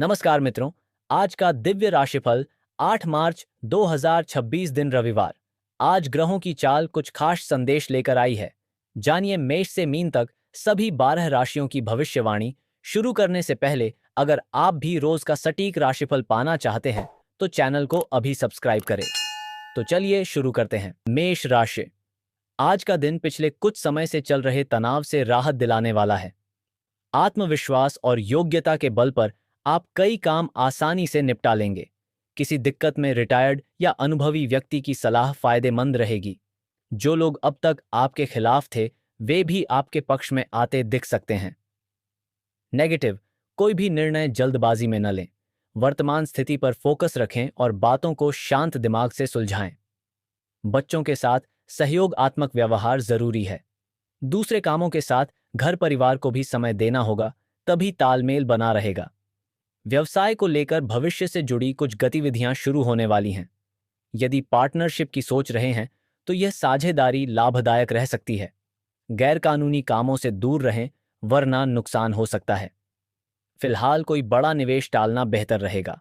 नमस्कार मित्रों। आज का दिव्य राशिफल 8 मार्च 2026 दिन रविवार। आज ग्रहों की चाल कुछ खास संदेश लेकर आई है। जानिए मेष से मीन तक सभी 12 राशियों की भविष्यवाणी। शुरू करने से पहले अगर आप भी रोज का सटीक राशिफल पाना चाहते हैं तो चैनल को अभी सब्सक्राइब करें। तो चलिए शुरू करते हैं। मेष राशि। आज का दिन पिछले कुछ समय से चल रहे तनाव से राहत दिलाने वाला है। आत्मविश्वास और योग्यता के बल पर आप कई काम आसानी से निपटा लेंगे। किसी दिक्कत में रिटायर्ड या अनुभवी व्यक्ति की सलाह फायदेमंद रहेगी। जो लोग अब तक आपके खिलाफ थे वे भी आपके पक्ष में आते दिख सकते हैं। नेगेटिव, कोई भी निर्णय जल्दबाजी में न लें। वर्तमान स्थिति पर फोकस रखें और बातों को शांत दिमाग से सुलझाएं। बच्चों के साथ सहयोगात्मक व्यवहार जरूरी है। दूसरे कामों के साथ घर परिवार को भी समय देना होगा, तभी तालमेल बना रहेगा। व्यवसाय को लेकर भविष्य से जुड़ी कुछ गतिविधियां शुरू होने वाली हैं। यदि पार्टनरशिप की सोच रहे हैं तो यह साझेदारी लाभदायक रह सकती है। गैरकानूनी कामों से दूर रहें वरना नुकसान हो सकता है। फिलहाल कोई बड़ा निवेश टालना बेहतर रहेगा।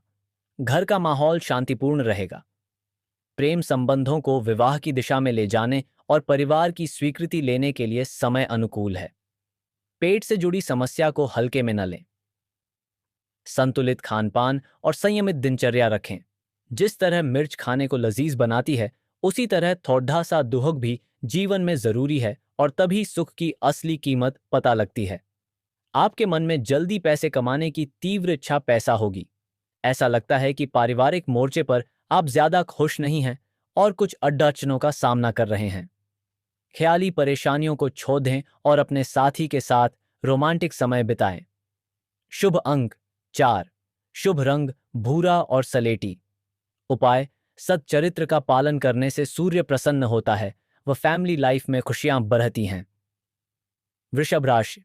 घर का माहौल शांतिपूर्ण रहेगा। प्रेम संबंधों को विवाह की दिशा में ले जाने और परिवार की स्वीकृति लेने के लिए समय अनुकूल है। पेट से जुड़ी समस्या को हल्के में न लें। संतुलित खानपान और संयमित दिनचर्या रखें। जिस तरह मिर्च खाने को लजीज बनाती है उसी तरह थोड़ा सा दुहक भी जीवन में जरूरी है और तभी सुख की असली कीमत पता लगती है। आपके मन में जल्दी पैसे कमाने की तीव्र इच्छा पैदा होगी। ऐसा लगता है कि पारिवारिक मोर्चे पर आप ज्यादा खुश नहीं हैं और कुछ अड़चनों का सामना कर रहे हैं। ख्याली परेशानियों को छोड़ दें और अपने साथी के साथ रोमांटिक समय बिताएं। शुभ अंक 4। शुभ रंग भूरा और सलेटी। उपाय, सच्चरित्र का पालन करने से सूर्य प्रसन्न होता है व फैमिली लाइफ में खुशियां बढ़ती हैं। वृषभ राशि।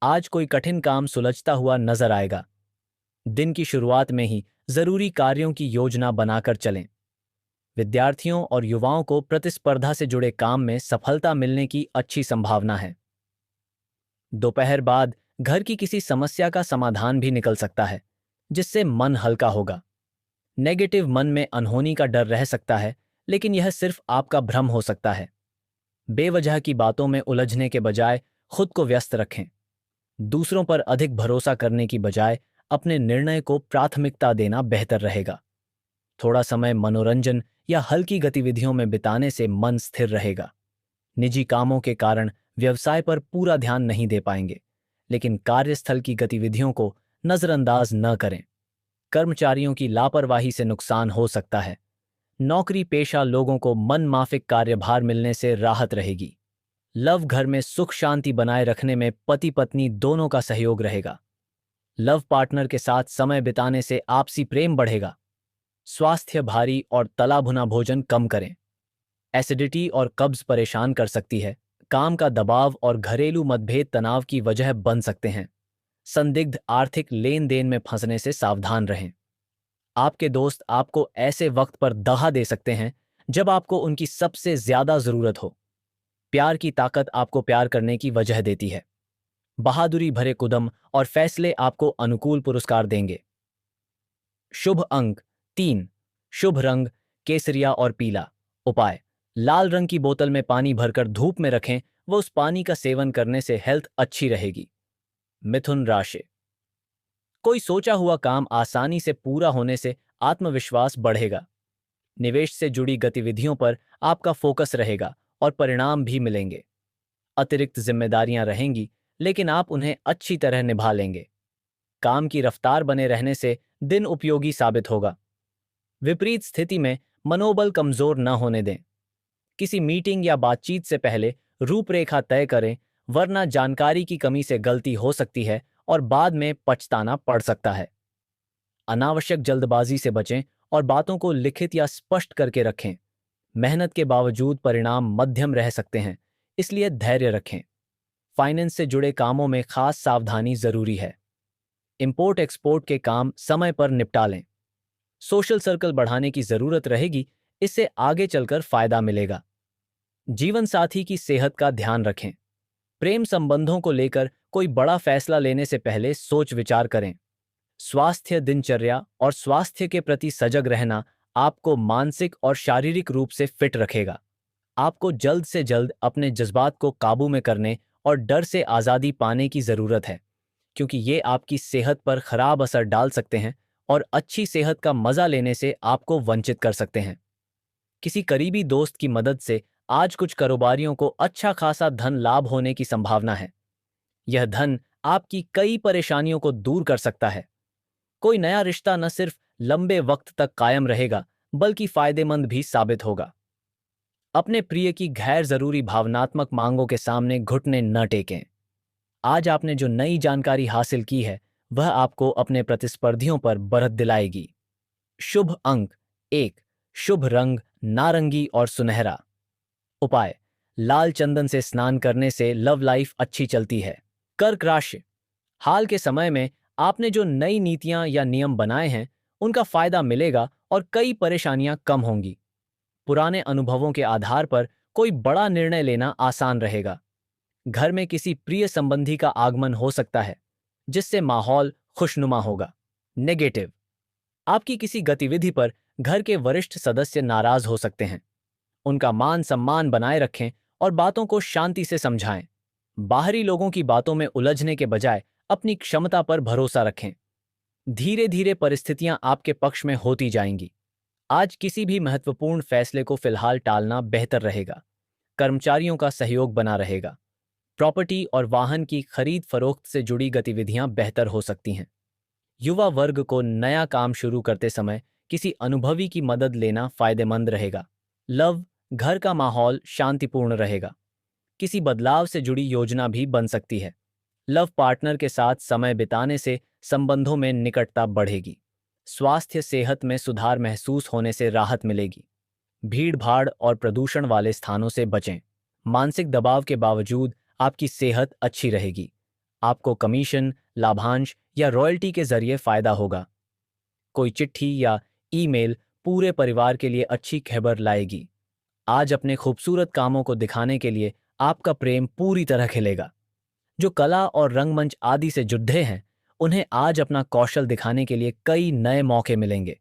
आज कोई कठिन काम सुलझता हुआ नजर आएगा। दिन की शुरुआत में ही जरूरी कार्यों की योजना बनाकर चलें। विद्यार्थियों और युवाओं को प्रतिस्पर्धा से जुड़े काम में सफलता मिलने की अच्छी संभावना है। दोपहर बाद घर की किसी समस्या का समाधान भी निकल सकता है जिससे मन हल्का होगा। नेगेटिव, मन में अनहोनी का डर रह सकता है लेकिन यह सिर्फ आपका भ्रम हो सकता है। बेवजह की बातों में उलझने के बजाय खुद को व्यस्त रखें। दूसरों पर अधिक भरोसा करने की बजाय अपने निर्णय को प्राथमिकता देना बेहतर रहेगा। थोड़ा समय मनोरंजन या हल्की गतिविधियों में बिताने से मन स्थिर रहेगा। निजी कामों के कारण व्यवसाय पर पूरा ध्यान नहीं दे पाएंगे, लेकिन कार्यस्थल की गतिविधियों को नजरअंदाज न करें। कर्मचारियों की लापरवाही से नुकसान हो सकता है। नौकरी पेशा लोगों को मनमाफिक कार्यभार मिलने से राहत रहेगी। लव, घर में सुख शांति बनाए रखने में पति पत्नी दोनों का सहयोग रहेगा। लव पार्टनर के साथ समय बिताने से आपसी प्रेम बढ़ेगा। स्वास्थ्य, भारी और तला भुना भोजन कम करें। एसिडिटी और कब्ज परेशान कर सकती है। काम का दबाव और घरेलू मतभेद तनाव की वजह बन सकते हैं। संदिग्ध आर्थिक लेन देन में फंसने से सावधान रहें। आपके दोस्त आपको ऐसे वक्त पर दगा दे सकते हैं जब आपको उनकी सबसे ज्यादा जरूरत हो। प्यार की ताकत आपको प्यार करने की वजह देती है। बहादुरी भरे कदम और फैसले आपको अनुकूल पुरस्कार देंगे। शुभ अंक 3। शुभ रंग केसरिया और पीला। उपाय, लाल रंग की बोतल में पानी भरकर धूप में रखें व उस पानी का सेवन करने से हेल्थ अच्छी रहेगी। मिथुन राशि। कोई सोचा हुआ काम आसानी से पूरा होने से आत्मविश्वास बढ़ेगा। निवेश से जुड़ी गतिविधियों पर आपका फोकस रहेगा और परिणाम भी मिलेंगे। अतिरिक्त जिम्मेदारियां रहेंगी लेकिन आप उन्हें अच्छी तरह निभा लेंगे। काम की रफ्तार बने रहने से दिन उपयोगी साबित होगा। विपरीत स्थिति में मनोबल कमजोर न होने दें। किसी मीटिंग या बातचीत से पहले रूपरेखा तय करें वरना जानकारी की कमी से गलती हो सकती है और बाद में पछताना पड़ सकता है। अनावश्यक जल्दबाजी से बचें और बातों को लिखित या स्पष्ट करके रखें। मेहनत के बावजूद परिणाम मध्यम रह सकते हैं, इसलिए धैर्य रखें। फाइनेंस से जुड़े कामों में खास सावधानी जरूरी है। इंपोर्ट एक्सपोर्ट के काम समय पर निपटा लें। सोशल सर्कल बढ़ाने की जरूरत रहेगी, इससे आगे चलकर फायदा मिलेगा। जीवन साथी की सेहत का ध्यान रखें। प्रेम संबंधों को लेकर कोई बड़ा फैसला लेने से पहले सोच विचार करें। स्वास्थ्य दिनचर्या और स्वास्थ्य के प्रति सजग रहना आपको मानसिक और शारीरिक रूप से फिट रखेगा। आपको जल्द से जल्द अपने जज्बात को काबू में करने और डर से आज़ादी पाने की ज़रूरत है, क्योंकि ये आपकी सेहत पर खराब असर डाल सकते हैं और अच्छी सेहत का मज़ा लेने से आपको वंचित कर सकते हैं। किसी करीबी दोस्त की मदद से आज कुछ कारोबारियों को अच्छा खासा धन लाभ होने की संभावना है। यह धन आपकी कई परेशानियों को दूर कर सकता है। कोई नया रिश्ता न सिर्फ लंबे वक्त तक कायम रहेगा, बल्कि फायदेमंद भी साबित होगा। अपने प्रिय की गैर जरूरी भावनात्मक मांगों के सामने घुटने न टेकें। आज आपने जो नई जानकारी हासिल की है, वह आपको अपने प्रतिस्पर्धियों पर बढ़त दिलाएगी। शुभ अंक 1, शुभ रंग नारंगी और सुनहरा। उपाय, लाल चंदन से स्नान करने से लव लाइफ अच्छी चलती है। कर्क राशि, हाल के समय में आपने जो नई नीतियां या नियम बनाए हैं, उनका फायदा मिलेगा और कई परेशानियां कम होंगी। पुराने अनुभवों के आधार पर कोई बड़ा निर्णय लेना आसान रहेगा। घर में किसी प्रिय संबंधी का आगमन हो सकता है, जिससे माहौल खुशनुमा होगा। नेगेटिव, आपकी किसी गतिविधि पर घर के वरिष्ठ सदस्य नाराज हो सकते हैं। उनका मान सम्मान बनाए रखें और बातों को शांति से समझाएं। बाहरी लोगों की बातों में उलझने के बजाय अपनी क्षमता पर भरोसा रखें। धीरे धीरे परिस्थितियां आपके पक्ष में होती जाएंगी। आज किसी भी महत्वपूर्ण फैसले को फिलहाल टालना बेहतर रहेगा। कर्मचारियों का सहयोग बना रहेगा। प्रॉपर्टी और वाहन की खरीद फरोख्त से जुड़ी गतिविधियां बेहतर हो सकती हैं। युवा वर्ग को नया काम शुरू करते समय किसी अनुभवी की मदद लेना फायदेमंद रहेगा। लव, घर का माहौल शांतिपूर्ण रहेगा। किसी बदलाव से जुड़ी योजना भी बन सकती है। लव पार्टनर के साथ समय बिताने से संबंधों में निकटता बढ़ेगी। स्वास्थ्य सेहत में सुधार महसूस होने से राहत मिलेगी। भीड़ भाड़ और प्रदूषण वाले स्थानों से बचें। मानसिक दबाव के बावजूद आपकी सेहत अच्छी रहेगी। आपको कमीशन, लाभांश या रॉयल्टी के जरिए फायदा होगा। कोई चिट्ठी या ईमेल पूरे परिवार के लिए अच्छी खबर लाएगी। आज अपने खूबसूरत कामों को दिखाने के लिए आपका प्रेम पूरी तरह खिलेगा। जो कला और रंगमंच आदि से जुड़े हैं, उन्हें आज अपना कौशल दिखाने के लिए कई नए मौके मिलेंगे।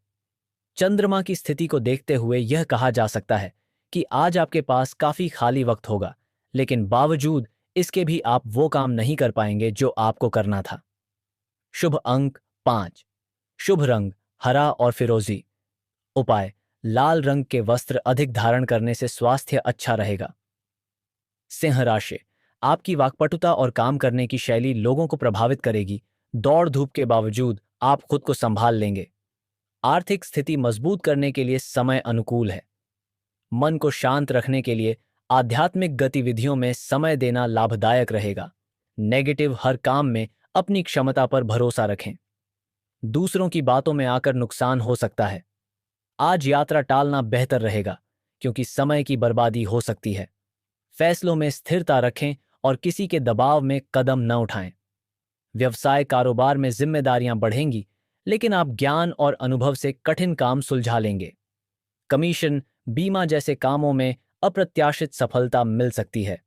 चंद्रमा की स्थिति को देखते हुए यह कहा जा सकता है कि आज आपके पास काफी खाली वक्त होगा, लेकिन बावजूद इसके भी आप वो काम नहीं कर पाएंगे जो आपको करना था। शुभ अंक 5, शुभ रंग हरा और फिरोजी। उपाय, लाल रंग के वस्त्र अधिक धारण करने से स्वास्थ्य अच्छा रहेगा। सिंह राशि, आपकी वाक्पटुता और काम करने की शैली लोगों को प्रभावित करेगी। दौड़ धूप के बावजूद आप खुद को संभाल लेंगे। आर्थिक स्थिति मजबूत करने के लिए समय अनुकूल है। मन को शांत रखने के लिए आध्यात्मिक गतिविधियों में समय देना लाभदायक रहेगा। नेगेटिव, हर काम में अपनी क्षमता पर भरोसा रखें। दूसरों की बातों में आकर नुकसान हो सकता है। आज यात्रा टालना बेहतर रहेगा, क्योंकि समय की बर्बादी हो सकती है। फैसलों में स्थिरता रखें और किसी के दबाव में कदम न उठाएं। व्यवसाय कारोबार में जिम्मेदारियां बढ़ेंगी, लेकिन आप ज्ञान और अनुभव से कठिन काम सुलझा लेंगे। कमीशन, बीमा जैसे कामों में अप्रत्याशित सफलता मिल सकती है।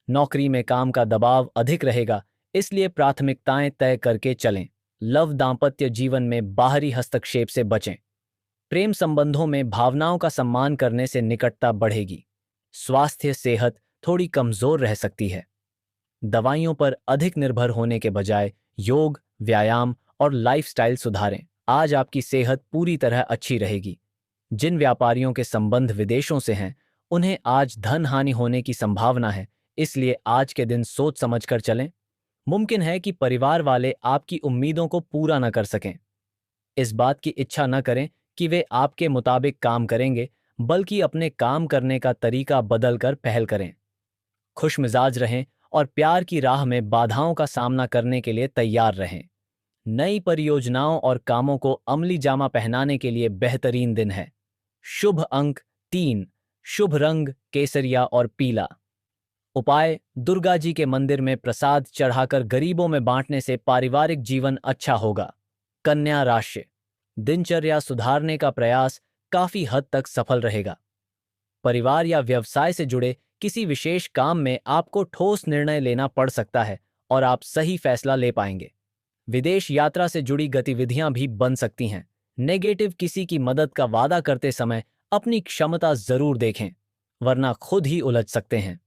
नौकरी में काम का दबाव अधिक रहेगा, इसलिए प्राथमिकताएं तय करके चलें। लव, दांपत्य जीवन में बाहरी हस्तक्षेप से बचें। प्रेम संबंधों में भावनाओं का सम्मान करने से निकटता बढ़ेगी। स्वास्थ्य सेहत थोड़ी कमजोर रह सकती है। दवाइयों पर अधिक निर्भर होने के बजाय योग, व्यायाम और लाइफस्टाइल सुधारें। आज आपकी सेहत पूरी तरह अच्छी रहेगी। जिन व्यापारियों के संबंध विदेशों से हैं, उन्हें आज धन हानि होने की संभावना है, इसलिए आज के दिन सोच समझकर चलें। मुमकिन है कि परिवार वाले आपकी उम्मीदों को पूरा न कर सकें। इस बात की इच्छा न करें कि वे आपके मुताबिक काम करेंगे, बल्कि अपने काम करने का तरीका बदलकर पहल करें। खुश मिजाज रहें और प्यार की राह में बाधाओं का सामना करने के लिए तैयार रहें। नई परियोजनाओं और कामों को अमली जामा पहनाने के लिए बेहतरीन दिन है। शुभ अंक 3, शुभ रंग केसरिया और पीला। उपाय, दुर्गा जी के मंदिर में प्रसाद चढ़ाकर गरीबों में बांटने से पारिवारिक जीवन अच्छा होगा। कन्या राशि, दिनचर्या सुधारने का प्रयास काफी हद तक सफल रहेगा। परिवार या व्यवसाय से जुड़े किसी विशेष काम में आपको ठोस निर्णय लेना पड़ सकता है और आप सही फैसला ले पाएंगे। विदेश यात्रा से जुड़ी गतिविधियां भी बन सकती हैं। नेगेटिव, किसी की मदद का वादा करते समय अपनी क्षमता जरूर देखें, वरना खुद ही उलझ सकते हैं।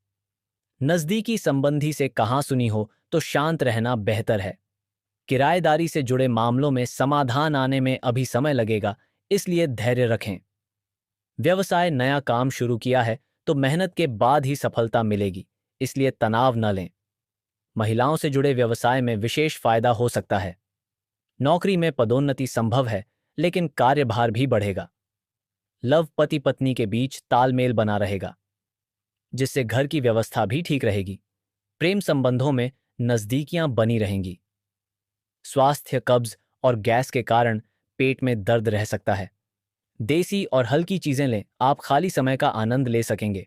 नजदीकी संबंधी से कहासुनी हो तो शांत रहना बेहतर है। किराएदारी से जुड़े मामलों में समाधान आने में अभी समय लगेगा, इसलिए धैर्य रखें। व्यवसाय, नया काम शुरू किया है तो मेहनत के बाद ही सफलता मिलेगी, इसलिए तनाव न लें। महिलाओं से जुड़े व्यवसाय में विशेष फायदा हो सकता है। नौकरी में पदोन्नति संभव है, लेकिन कार्यभार भी बढ़ेगा। लव, पति पत्नी के बीच तालमेल बना रहेगा, जिससे घर की व्यवस्था भी ठीक रहेगी। प्रेम संबंधों में नजदीकियां बनी रहेंगी। स्वास्थ्य, कब्ज और गैस के कारण पेट में दर्द रह सकता है। देसी और हल्की चीजें लें, आप खाली समय का आनंद ले सकेंगे।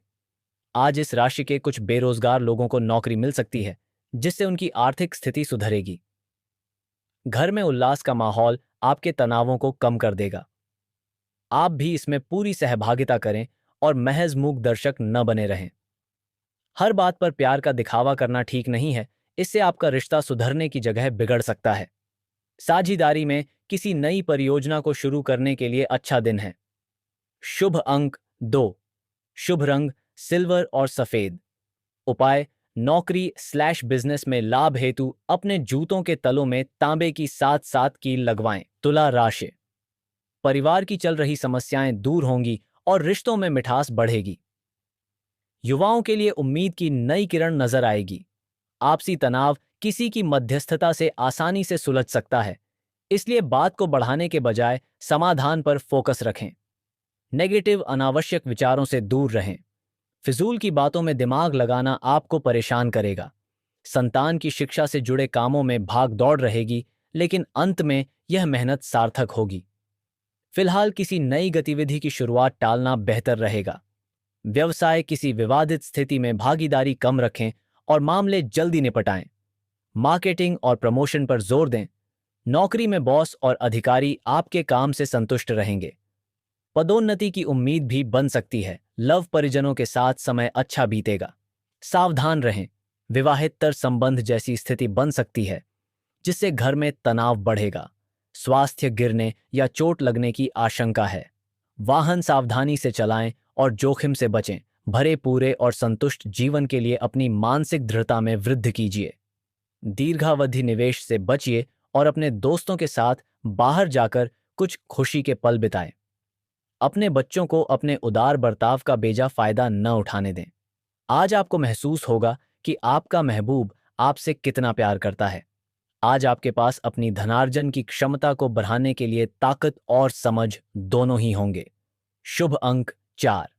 आज इस राशि के कुछ बेरोजगार लोगों को नौकरी मिल सकती है, जिससे उनकी आर्थिक स्थिति सुधरेगी। घर में उल्लास का माहौल आपके तनावों को कम कर देगा। आप भी इसमें पूरी सहभागिता करें और महज मूक दर्शक न बने रहें। हर बात पर प्यार का दिखावा करना ठीक नहीं है, इससे आपका रिश्ता सुधरने की जगह बिगड़ सकता है। साझेदारी में किसी नई परियोजना को शुरू करने के लिए अच्छा दिन है। शुभ अंक 2, शुभ रंग सिल्वर और सफेद। उपाय, नौकरी/बिजनेस में लाभ हेतु अपने जूतों के तलों में तांबे की 7-7 कील लगवाएं। तुला राशि, परिवार की चल रही समस्याएं दूर होंगी और रिश्तों में मिठास बढ़ेगी। युवाओं के लिए उम्मीद की नई किरण नजर आएगी। आपसी तनाव किसी की मध्यस्थता से आसानी से सुलझ सकता है, इसलिए बात को बढ़ाने के बजाय समाधान पर फोकस रखें। नेगेटिव, अनावश्यक विचारों से दूर रहें। फिजूल की बातों में दिमाग लगाना आपको परेशान करेगा। संतान की शिक्षा से जुड़े कामों में भाग दौड़ रहेगी, लेकिन अंत में यह मेहनत सार्थक होगी। फिलहाल किसी नई गतिविधि की शुरुआत टालना बेहतर रहेगा। व्यवसाय, किसी विवादित स्थिति में भागीदारी कम रखें और मामले जल्दी निपटाएं। मार्केटिंग और प्रमोशन पर जोर दें। नौकरी में बॉस और अधिकारी आपके काम से संतुष्ट रहेंगे। पदोन्नति की उम्मीद भी बन सकती है। लव, परिजनों के साथ समय अच्छा बीतेगा। सावधान रहें, विवाहेतर संबंध जैसी स्थिति बन सकती है, जिससे घर में तनाव बढ़ेगा। स्वास्थ्य, गिरने या चोट लगने की आशंका है। वाहन सावधानी से चलाएं और जोखिम से बचें। भरे, पूरे और संतुष्ट जीवन के लिए अपनी मानसिक दृढ़ता में वृद्धि कीजिए। दीर्घावधि निवेश से बचिए और अपने दोस्तों के साथ बाहर जाकर कुछ खुशी के पल बिताएं। अपने बच्चों को अपने उदार बर्ताव का बेजा फायदा न उठाने दें। आज आपको महसूस होगा कि आपका महबूब आपसे कितना प्यार करता है। आज आपके पास अपनी धनार्जन की क्षमता को बढ़ाने के लिए ताकत और समझ दोनों ही होंगे। शुभ अंक 4,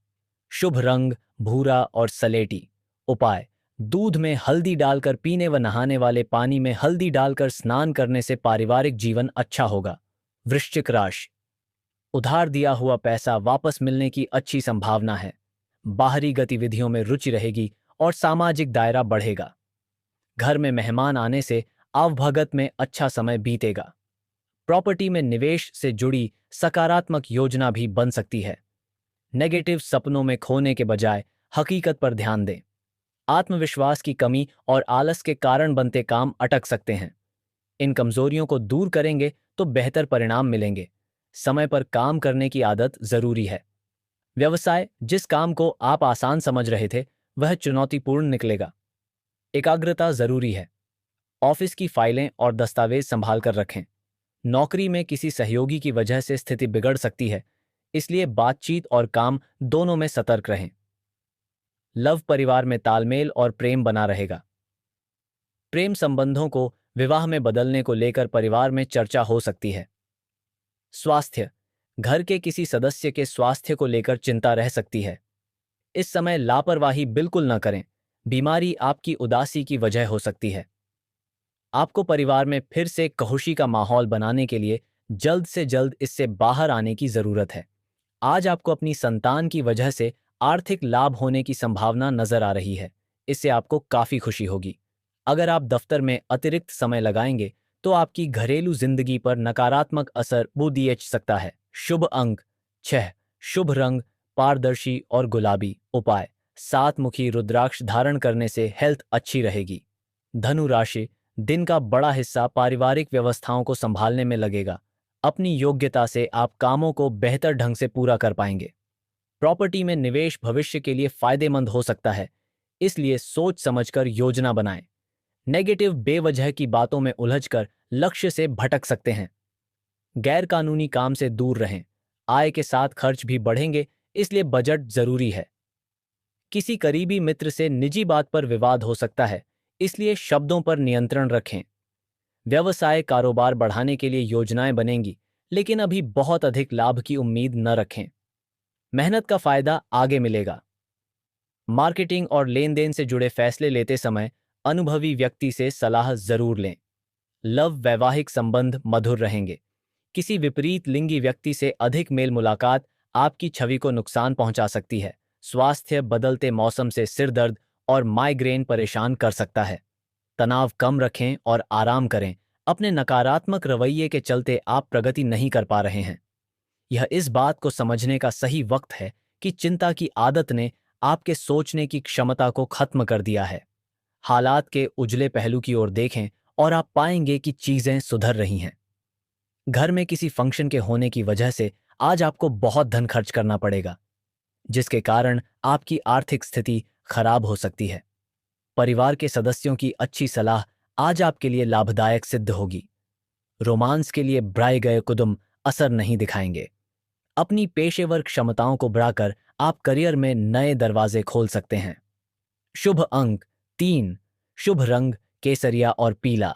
शुभ रंग भूरा और सलेटी। उपाय, दूध में हल्दी डालकर पीने व नहाने वाले पानी में हल्दी डालकर स्नान करने से पारिवारिक जीवन अच्छा होगा। वृश्चिक राशि, उधार दिया हुआ पैसा वापस मिलने की अच्छी संभावना है। बाहरी गतिविधियों में रुचि रहेगी और सामाजिक दायरा बढ़ेगा। घर में मेहमान आने से आवभगत में अच्छा समय बीतेगा। प्रॉपर्टी में निवेश से जुड़ी सकारात्मक योजना भी बन सकती है। नेगेटिव, सपनों में खोने के बजाय हकीकत पर ध्यान दें। आत्मविश्वास की कमी और आलस के कारण बनते काम अटक सकते हैं। इन कमजोरियों को दूर करेंगे तो बेहतर परिणाम मिलेंगे। समय पर काम करने की आदत जरूरी है। व्यवसाय, जिस काम को आप आसान समझ रहे थे वह चुनौतीपूर्ण निकलेगा। एकाग्रता जरूरी है। ऑफिस की फाइलें और दस्तावेज संभाल कर रखें। नौकरी में किसी सहयोगी की वजह से स्थिति बिगड़ सकती है, इसलिए बातचीत और काम दोनों में सतर्क रहें। लव, परिवार में तालमेल और प्रेम बना रहेगा। प्रेम संबंधों को विवाह में बदलने को लेकर परिवार में चर्चा हो सकती है। स्वास्थ्य, घर के किसी सदस्य के स्वास्थ्य को लेकर चिंता रह सकती है। इस समय लापरवाही बिल्कुल न करें, बीमारी आपकी उदासी की वजह हो सकती है। आपको परिवार में फिर से खुशी का माहौल बनाने के लिए जल्द से जल्द इससे बाहर आने की जरूरत है। आज आपको अपनी संतान की वजह से आर्थिक लाभ होने की संभावना नजर आ रही है, इससे आपको काफी खुशी होगी। अगर आप दफ्तर में अतिरिक्त समय लगाएंगे तो आपकी घरेलू जिंदगी पर नकारात्मक असर दिख सकता है। शुभ अंक 6, शुभ रंग पारदर्शी और गुलाबी। उपाय, 7 मुखी रुद्राक्ष धारण करने से हेल्थ अच्छी रहेगी। धनु राशि, दिन का बड़ा हिस्सा पारिवारिक व्यवस्थाओं को संभालने में लगेगा। अपनी योग्यता से आप कामों को बेहतर ढंग से पूरा कर पाएंगे। प्रॉपर्टी में निवेश भविष्य के लिए फायदेमंद हो सकता है, इसलिए सोच समझकर योजना बनाएं। नेगेटिव बेवजह की बातों में उलझकर लक्ष्य से भटक सकते हैं। गैर कानूनी काम से दूर रहें। आय के साथ खर्च भी बढ़ेंगे, इसलिए बजट जरूरी है। किसी करीबी मित्र से निजी बात पर विवाद हो सकता है, इसलिए शब्दों पर नियंत्रण रखें। व्यवसाय कारोबार बढ़ाने के लिए योजनाएं बनेंगी, लेकिन अभी बहुत अधिक लाभ की उम्मीद न रखें। मेहनत का फायदा आगे मिलेगा। मार्केटिंग और लेन देन से जुड़े फैसले लेते समय अनुभवी व्यक्ति से सलाह जरूर लें। लव वैवाहिक संबंध मधुर रहेंगे। किसी विपरीत लिंगी व्यक्ति से अधिक मेल मुलाकात आपकी छवि को नुकसान पहुंचा सकती है। स्वास्थ्य बदलते मौसम से सिर दर्द और माइग्रेन परेशान कर सकता है। तनाव कम रखें और आराम करें। अपने नकारात्मक रवैये के चलते आप प्रगति नहीं कर पा रहे हैं। यह इस बात को समझने का सही वक्त है कि चिंता की आदत ने आपके सोचने की क्षमता को खत्म कर दिया है। हालात के उजले पहलू की ओर देखें और आप पाएंगे कि चीजें सुधर रही हैं। घर में किसी फंक्शन के होने की वजह से आज आपको बहुत धन खर्च करना पड़ेगा, जिसके कारण आपकी आर्थिक स्थिति खराब हो सकती है। परिवार के सदस्यों की अच्छी सलाह आज आपके लिए लाभदायक सिद्ध होगी। रोमांस के लिए बढ़ाए गए कदम असर नहीं दिखाएंगे। अपनी पेशेवर क्षमताओं को बढ़ाकर आप करियर में नए दरवाजे खोल सकते हैं। शुभ अंक 3, शुभ रंग केसरिया और पीला।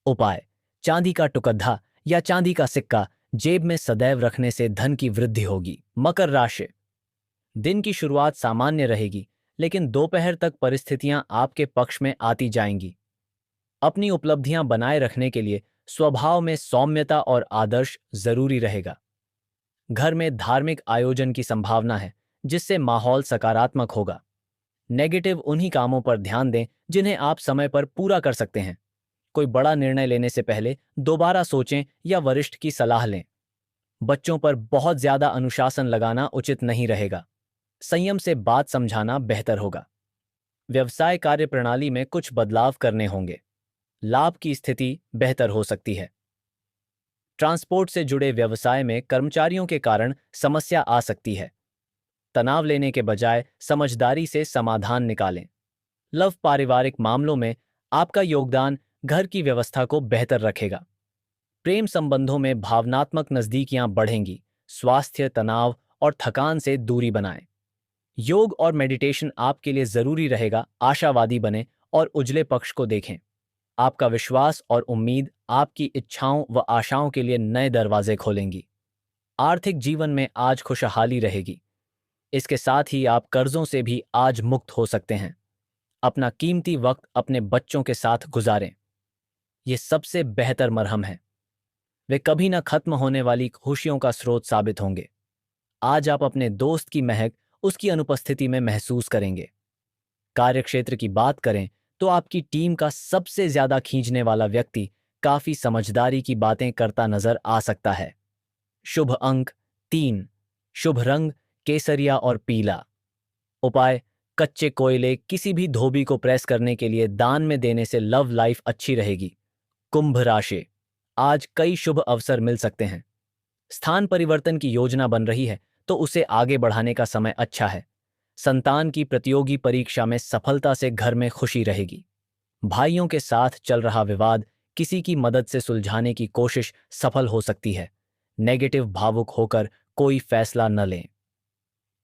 उपाय: चांदी का टुकड़ा या चांदी का सिक्का जेब में सदैव रखने से धन की वृद्धि होगी। मकर राशि: दिन की शुरुआत सामान्य रहेगी, लेकिन दोपहर तक परिस्थितियां आपके पक्ष में आती जाएंगी। अपनी उपलब्धियां बनाए रखने के लिए स्वभाव में सौम्यता और आदर्श जरूरी रहेगा। घर में धार्मिक आयोजन की संभावना है, जिससे माहौल सकारात्मक होगा। नेगेटिव उन्हीं कामों पर ध्यान दें जिन्हें आप समय पर पूरा कर सकते हैं। कोई बड़ा निर्णय लेने से पहले दोबारा सोचें या वरिष्ठ की सलाह लें। बच्चों पर बहुत ज्यादा अनुशासन लगाना उचित नहीं रहेगा। संयम से बात समझाना बेहतर होगा। व्यवसाय कार्यप्रणाली में कुछ बदलाव करने होंगे। लाभ की स्थिति बेहतर हो सकती है। ट्रांसपोर्ट से जुड़े व्यवसाय में कर्मचारियों के कारण समस्या आ सकती है। तनाव लेने के बजाय समझदारी से समाधान निकालें। लव पारिवारिक मामलों में आपका योगदान घर की व्यवस्था को बेहतर रखेगा। प्रेम संबंधों में भावनात्मक नजदीकियां बढ़ेंगी। स्वास्थ्य, तनाव और थकान से दूरी बनाएं। योग और मेडिटेशन आपके लिए जरूरी रहेगा। आशावादी बने और उजले पक्ष को देखें। आपका विश्वास और उम्मीद आपकी इच्छाओं व आशाओं के लिए नए दरवाजे खोलेंगी। आर्थिक जीवन में आज खुशहाली रहेगी। इसके साथ ही आप कर्जों से भी आज मुक्त हो सकते हैं। अपना कीमती वक्त अपने बच्चों के साथ गुजारें। ये सबसे बेहतर मरहम है। वे कभी न खत्म होने वाली खुशियों का स्रोत साबित होंगे। आज आप अपने दोस्त की महक उसकी अनुपस्थिति में महसूस करेंगे। कार्यक्षेत्र की बात करें तो आपकी टीम का सबसे ज्यादा खींचने वाला व्यक्ति काफी समझदारी की बातें करता नजर आ सकता है। शुभ अंक 3, शुभ रंग केसरिया और पीला। उपाय: कच्चे कोयले किसी भी धोबी को प्रेस करने के लिए दान में देने से लव लाइफ अच्छी रहेगी। कुंभ राशि: आज कई शुभ अवसर मिल सकते हैं। स्थान परिवर्तन की योजना बन रही है तो उसे आगे बढ़ाने का समय अच्छा है। संतान की प्रतियोगी परीक्षा में सफलता से घर में खुशी रहेगी। भाइयों के साथ चल रहा विवाद किसी की मदद से सुलझाने की कोशिश सफल हो सकती है। नेगेटिव भावुक होकर कोई फैसला न लें।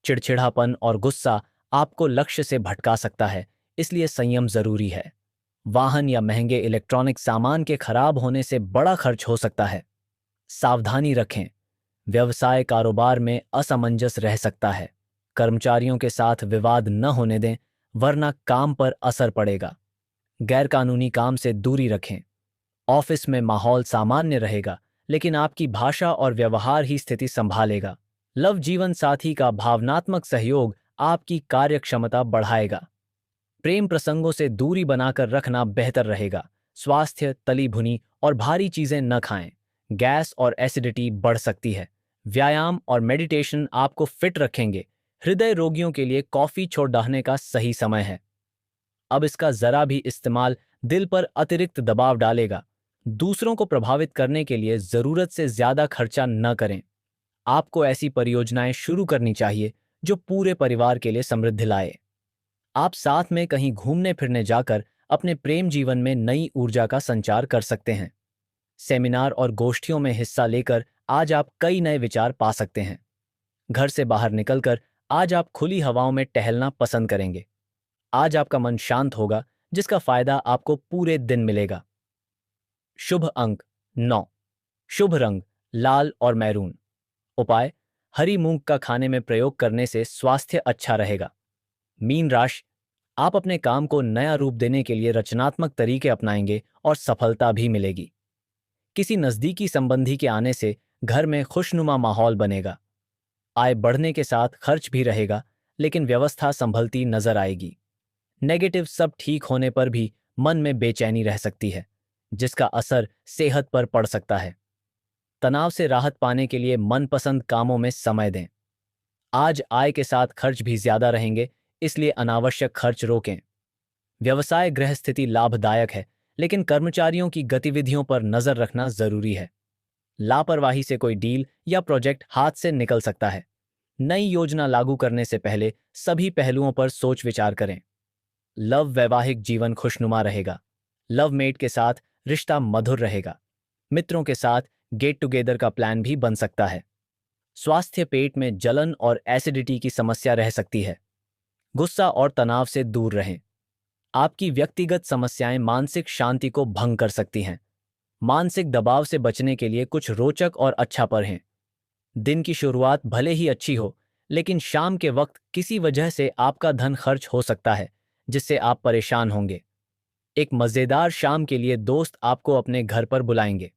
चिड़चिड़ापन और गुस्सा आपको लक्ष्य से भटका सकता है, इसलिए संयम जरूरी है। वाहन या महंगे इलेक्ट्रॉनिक सामान के खराब होने से बड़ा खर्च हो सकता है। सावधानी रखें। व्यवसाय कारोबार में असमंजस रह सकता है। कर्मचारियों के साथ विवाद न होने दें, वरना काम पर असर पड़ेगा। गैरकानूनी काम से दूरी रखें। ऑफिस में माहौल सामान्य रहेगा, लेकिन आपकी भाषा और व्यवहार ही स्थिति संभालेगा। लव जीवन साथी का भावनात्मक सहयोग आपकी कार्यक्षमता बढ़ाएगा। प्रेम प्रसंगों से दूरी बनाकर रखना बेहतर रहेगा। स्वास्थ्य: तली भुनी और भारी चीजें न खाएं। गैस और एसिडिटी बढ़ सकती है। व्यायाम और मेडिटेशन आपको फिट रखेंगे। हृदय रोगियों के लिए कॉफी छोड़ डालने का सही समय है। अब इसका जरा भी इस्तेमाल दिल पर अतिरिक्त दबाव डालेगा। दूसरों को प्रभावित करने के लिए जरूरत से ज्यादा खर्चा न करें। आपको ऐसी परियोजनाएं शुरू करनी चाहिए जो पूरे परिवार के लिए समृद्धि लाए। आप साथ में कहीं घूमने फिरने जाकर अपने प्रेम जीवन में नई ऊर्जा का संचार कर सकते हैं। सेमिनार और गोष्ठियों में हिस्सा लेकर आज आप कई नए विचार पा सकते हैं। घर से बाहर निकलकर आज आप खुली हवाओं में टहलना पसंद करेंगे। आज आपका मन शांत होगा, जिसका फायदा आपको पूरे दिन मिलेगा। शुभ अंक 9। शुभ रंग लाल और मैरून। उपाय, हरी मूंग का खाने में प्रयोग करने से स्वास्थ्य अच्छा रहेगा। मीन राशि, आप अपने काम को नया रूप देने के लिए रचनात्मक तरीके अपनाएंगे और सफलता भी मिलेगी। किसी नजदीकी संबंधी के आने से घर में खुशनुमा माहौल बनेगा। आय बढ़ने के साथ खर्च भी रहेगा, लेकिन व्यवस्था संभलती नजर आएगी। नेगेटिव सब ठीक होने पर भी मन में बेचैनी रह सकती है, जिसका असर सेहत पर पड़ सकता है। तनाव से राहत पाने के लिए मनपसंद कामों में समय दें। आज आय के साथ खर्च भी ज्यादा रहेंगे, इसलिए अनावश्यक खर्च रोकें। व्यवसाय गृह स्थिति लाभदायक है, लेकिन कर्मचारियों की गतिविधियों पर नजर रखना जरूरी है। लापरवाही से कोई डील या प्रोजेक्ट हाथ से निकल सकता है। नई योजना लागू करने से पहले सभी पहलुओं पर सोच विचार करें। लव वैवाहिक जीवन खुशनुमा रहेगा। लव मेट के साथ रिश्ता मधुर रहेगा। मित्रों के साथ गेट टुगेदर का प्लान भी बन सकता है। स्वास्थ्य, पेट में जलन और एसिडिटी की समस्या रह सकती है। गुस्सा और तनाव से दूर रहें। आपकी व्यक्तिगत समस्याएं मानसिक शांति को भंग कर सकती हैं। मानसिक दबाव से बचने के लिए कुछ रोचक और अच्छा पढ़ें। दिन की शुरुआत भले ही अच्छी हो, लेकिन शाम के वक्त किसी वजह से आपका धन खर्च हो सकता है, जिससे आप परेशान होंगे। एक मजेदार शाम के लिए दोस्त आपको अपने घर पर बुलाएंगे।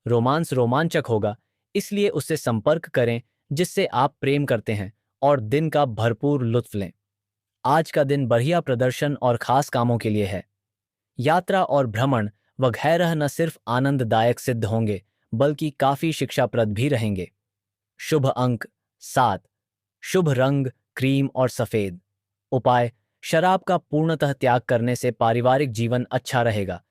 रोमांस रोमांचक होगा, इसलिए उससे संपर्क करें जिससे आप प्रेम करते हैं और दिन का भरपूर लुत्फ लें। आज का दिन बढ़िया प्रदर्शन और खास कामों के लिए है। यात्रा और भ्रमण वगैरह न सिर्फ आनंददायक सिद्ध होंगे, बल्कि काफी शिक्षाप्रद भी रहेंगे। शुभ अंक 7। शुभ रंग क्रीम और सफेद। उपाय, शराब का पूर्णतः त्याग करने से पारिवारिक जीवन अच्छा रहेगा,